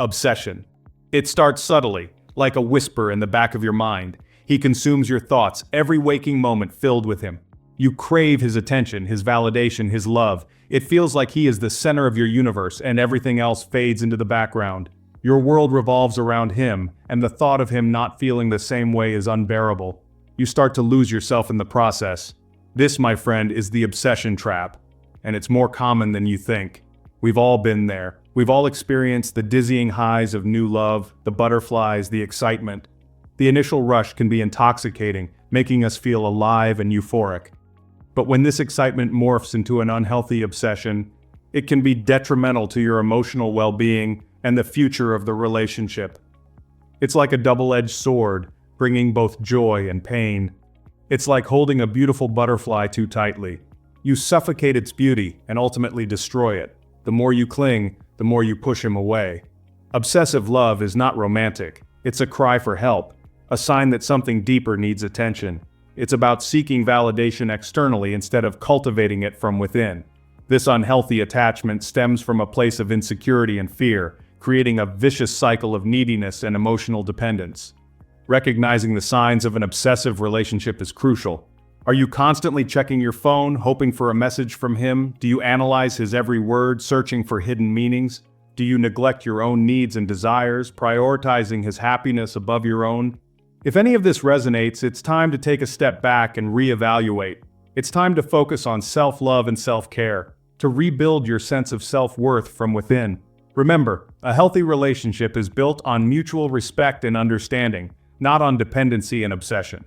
Obsession. It starts subtly, like a whisper in the back of your mind. He consumes your thoughts, every waking moment filled with him. You crave his attention, his validation, his love. It feels like he is the center of your universe and everything else fades into the background. Your world revolves around him, and the thought of him not feeling the same way is unbearable. You start to lose yourself in the process. This, my friend, is the obsession trap, and it's more common than you think. We've all been there. We've all experienced the dizzying highs of new love, the butterflies, the excitement. The initial rush can be intoxicating, making us feel alive and euphoric. But when this excitement morphs into an unhealthy obsession, it can be detrimental to your emotional well-being and the future of the relationship. It's like a double-edged sword, bringing both joy and pain. It's like holding a beautiful butterfly too tightly. You suffocate its beauty and ultimately destroy it. The more you cling, the more you push him away. Obsessive love is not romantic. It's a cry for help, a sign that something deeper needs attention. It's about seeking validation externally instead of cultivating it from within. This unhealthy attachment stems from a place of insecurity and fear, creating a vicious cycle of neediness and emotional dependence. Recognizing the signs of an obsessive relationship is crucial. Are you constantly checking your phone, hoping for a message from him? Do you analyze his every word, searching for hidden meanings? Do you neglect your own needs and desires, prioritizing his happiness above your own? If any of this resonates, it's time to take a step back and reevaluate. It's time to focus on self-love and self-care, to rebuild your sense of self-worth from within. Remember, a healthy relationship is built on mutual respect and understanding, not on dependency and obsession.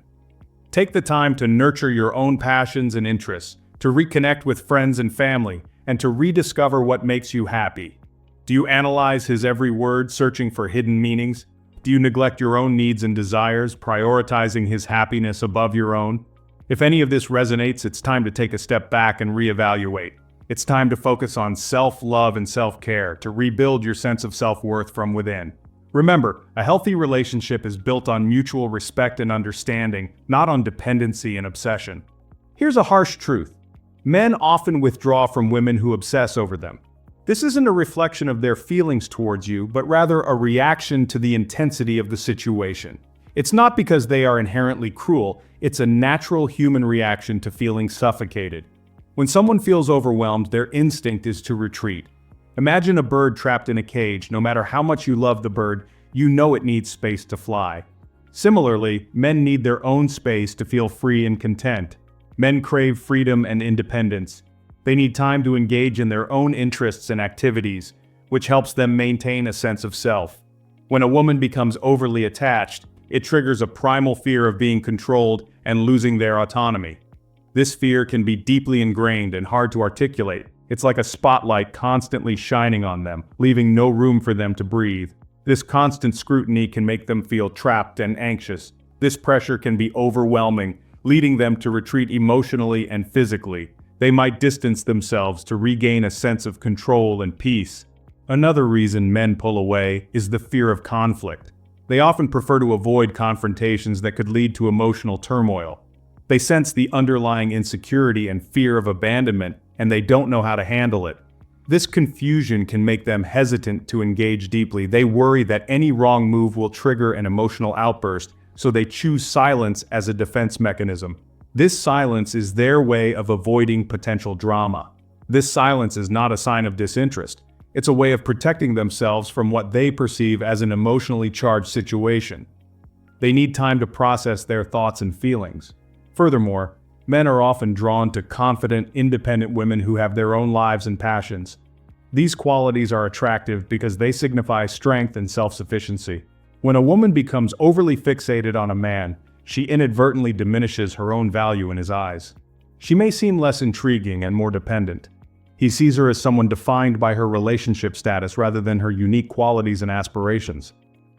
Take the time to nurture your own passions and interests, to reconnect with friends and family, and to rediscover what makes you happy. Do you analyze his every word, searching for hidden meanings? Do you neglect your own needs and desires, prioritizing his happiness above your own? If any of this resonates, it's time to take a step back and reevaluate. It's time to focus on self-love and self-care, to rebuild your sense of self-worth from within. Remember, a healthy relationship is built on mutual respect and understanding, not on dependency and obsession. Here's a harsh truth. Men often withdraw from women who obsess over them. This isn't a reflection of their feelings towards you, but rather a reaction to the intensity of the situation. It's not because they are inherently cruel, it's a natural human reaction to feeling suffocated. When someone feels overwhelmed, their instinct is to retreat. Imagine a bird trapped in a cage. No matter how much you love the bird, you know it needs space to fly. Similarly, men need their own space to feel free and content. Men crave freedom and independence. They need time to engage in their own interests and activities, which helps them maintain a sense of self. When a woman becomes overly attached, it triggers a primal fear of being controlled and losing their autonomy. This fear can be deeply ingrained and hard to articulate. It's like a spotlight constantly shining on them, leaving no room for them to breathe. This constant scrutiny can make them feel trapped and anxious. This pressure can be overwhelming, leading them to retreat emotionally and physically. They might distance themselves to regain a sense of control and peace. Another reason men pull away is the fear of conflict. They often prefer to avoid confrontations that could lead to emotional turmoil. They sense the underlying insecurity and fear of abandonment, and they don't know how to handle it. This confusion can make them hesitant to engage deeply. They worry that any wrong move will trigger an emotional outburst, so they choose silence as a defense mechanism. This silence is their way of avoiding potential drama. This silence is not a sign of disinterest. It's a way of protecting themselves from what they perceive as an emotionally charged situation. They need time to process their thoughts and feelings. Furthermore, men are often drawn to confident, independent women who have their own lives and passions. These qualities are attractive because they signify strength and self-sufficiency. When a woman becomes overly fixated on a man, she inadvertently diminishes her own value in his eyes. She may seem less intriguing and more dependent. He sees her as someone defined by her relationship status rather than her unique qualities and aspirations.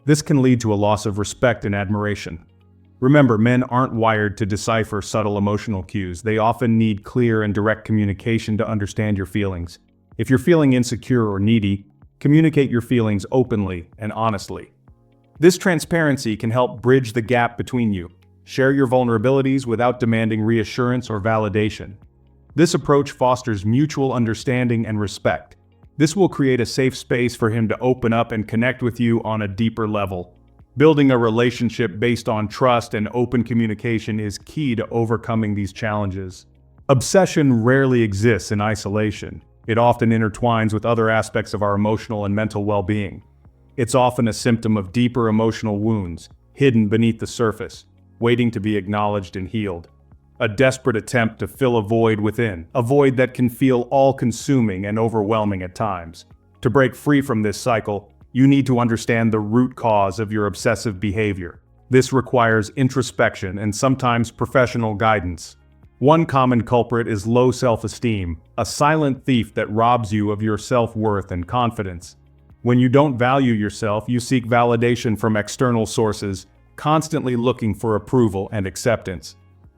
This can lead to a loss of respect and admiration. Remember, men aren't wired to decipher subtle emotional cues. They often need clear and direct communication to understand your feelings. If you're feeling insecure or needy, communicate your feelings openly and honestly. This transparency can help bridge the gap between you. Share your vulnerabilities without demanding reassurance or validation. This approach fosters mutual understanding and respect. This will create a safe space for him to open up and connect with you on a deeper level. Building a relationship based on trust and open communication is key to overcoming these challenges. Obsession rarely exists in isolation. It often intertwines with other aspects of our emotional and mental well-being. It's often a symptom of deeper emotional wounds, hidden beneath the surface, waiting to be acknowledged and healed. A desperate attempt to fill a void within, a void that can feel all-consuming and overwhelming at times. To break free from this cycle, you need to understand the root cause of your obsessive behavior. This requires introspection and sometimes professional guidance. One common culprit is low self-esteem, a silent thief that robs you of your self-worth and confidence. When you don't value yourself, you seek validation from external sources, constantly looking for approval and acceptance.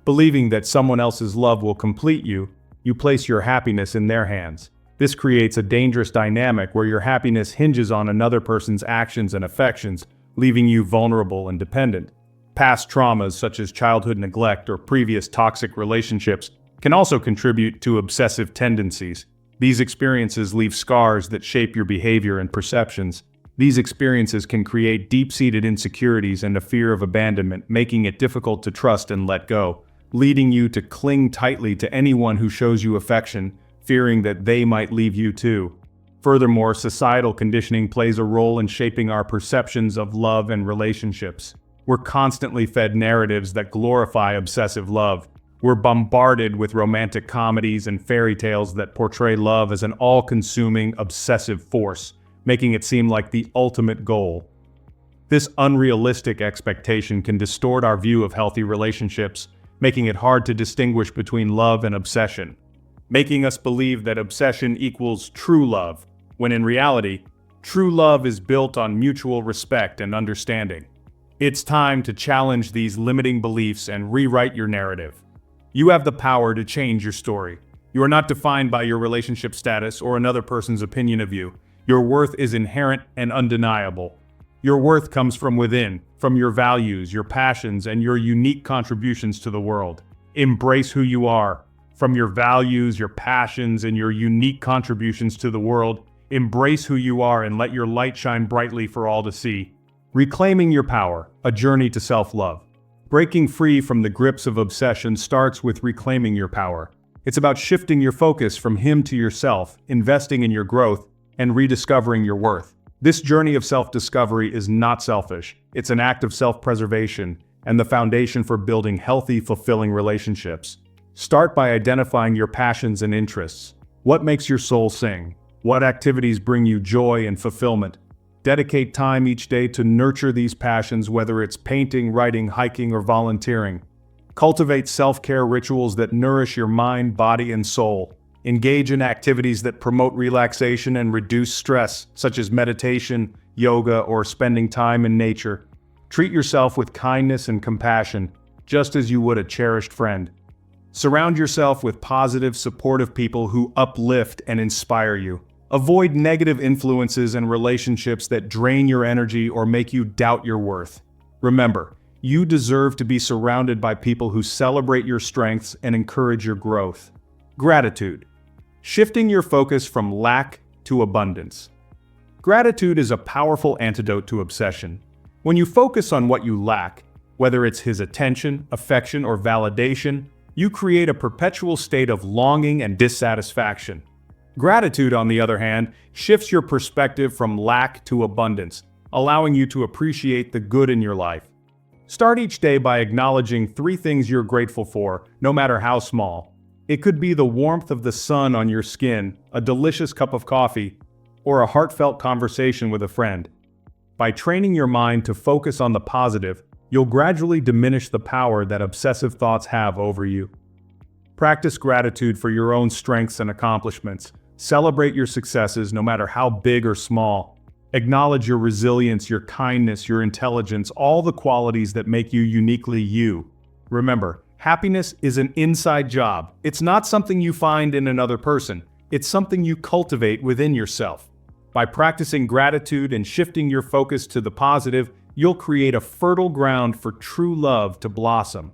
Believing that someone else's love will complete you, you place your happiness in their hands. This creates a dangerous dynamic where your happiness hinges on another person's actions and affections, leaving you vulnerable and dependent. Past traumas such as childhood neglect or previous toxic relationships can also contribute to obsessive tendencies. These experiences leave scars that shape your behavior and perceptions. These experiences can create deep-seated insecurities and a fear of abandonment, making it difficult to trust and let go, leading you to cling tightly to anyone who shows you affection, fearing that they might leave you too. Furthermore, societal conditioning plays a role in shaping our perceptions of love and relationships. We're constantly fed narratives that glorify obsessive love. We're bombarded with romantic comedies and fairy tales that portray love as an all-consuming, obsessive force, making it seem like the ultimate goal. This unrealistic expectation can distort our view of healthy relationships, making it hard to distinguish between love and obsession, making us believe that obsession equals true love, when in reality, true love is built on mutual respect and understanding. It's time to challenge these limiting beliefs and rewrite your narrative. You have the power to change your story. You are not defined by your relationship status or another person's opinion of you. Your worth is inherent and undeniable. Your worth comes from within, from your values, your passions, and your unique contributions to the world. Embrace who you are. From your values, your passions, and your unique contributions to the world, embrace who you are and let your light shine brightly for all to see. Reclaiming your power, a journey to self-love. Breaking free from the grips of obsession starts with reclaiming your power. It's about shifting your focus from him to yourself, investing in your growth, and rediscovering your worth. This journey of self-discovery is not selfish. It's an act of self-preservation and the foundation for building healthy, fulfilling relationships. Start by identifying your passions and interests. What makes your soul sing? What activities bring you joy and fulfillment? Dedicate time each day to nurture these passions, whether it's painting, writing, hiking, or volunteering. Cultivate self-care rituals that nourish your mind, body, and soul. Engage in activities that promote relaxation and reduce stress, such as meditation, yoga, or spending time in nature. Treat yourself with kindness and compassion, just as you would a cherished friend. Surround yourself with positive, supportive people who uplift and inspire you. Avoid negative influences and relationships that drain your energy or make you doubt your worth. Remember, you deserve to be surrounded by people who celebrate your strengths and encourage your growth. Gratitude. Shifting your focus from lack to abundance. Gratitude is a powerful antidote to obsession. When you focus on what you lack, whether it's his attention, affection, or validation, you create a perpetual state of longing and dissatisfaction. Gratitude, on the other hand, shifts your perspective from lack to abundance, allowing you to appreciate the good in your life. Start each day by acknowledging 3 things you're grateful for, no matter how small. It could be the warmth of the sun on your skin, a delicious cup of coffee, or a heartfelt conversation with a friend. By training your mind to focus on the positive, you'll gradually diminish the power that obsessive thoughts have over you. Practice gratitude for your own strengths and accomplishments. Celebrate your successes, no matter how big or small. Acknowledge your resilience, your kindness, your intelligence, all the qualities that make you uniquely you. Remember, happiness is an inside job. It's not something you find in another person. It's something you cultivate within yourself. By practicing gratitude and shifting your focus to the positive, you'll create a fertile ground for true love to blossom.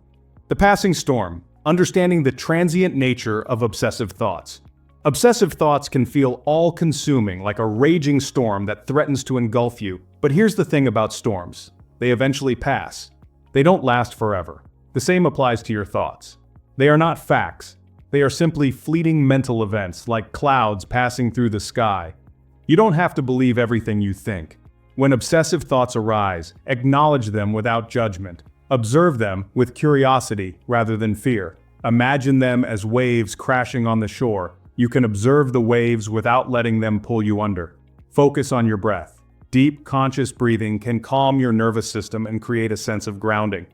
The passing storm. Understanding the transient nature of obsessive thoughts. Obsessive thoughts can feel all-consuming, like a raging storm that threatens to engulf you. But here's the thing about storms. They eventually pass. They don't last forever. The same applies to your thoughts. They are not facts. They are simply fleeting mental events, like clouds passing through the sky. You don't have to believe everything you think. When obsessive thoughts arise, acknowledge them without judgment. Observe them with curiosity rather than fear. Imagine them as waves crashing on the shore. You can observe the waves without letting them pull you under. Focus on your breath. Deep, conscious breathing can calm your nervous system and create a sense of grounding.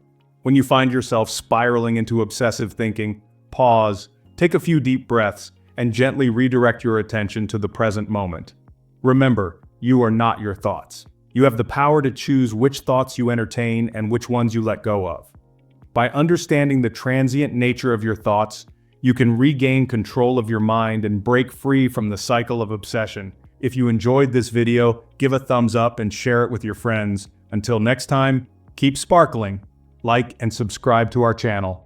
When you find yourself spiraling into obsessive thinking, pause, take a few deep breaths, and gently redirect your attention to the present moment. Remember, you are not your thoughts. You have the power to choose which thoughts you entertain and which ones you let go of. By understanding the transient nature of your thoughts, you can regain control of your mind and break free from the cycle of obsession. If you enjoyed this video, give a thumbs up and share it with your friends. Until next time, keep sparkling, like and subscribe to our channel.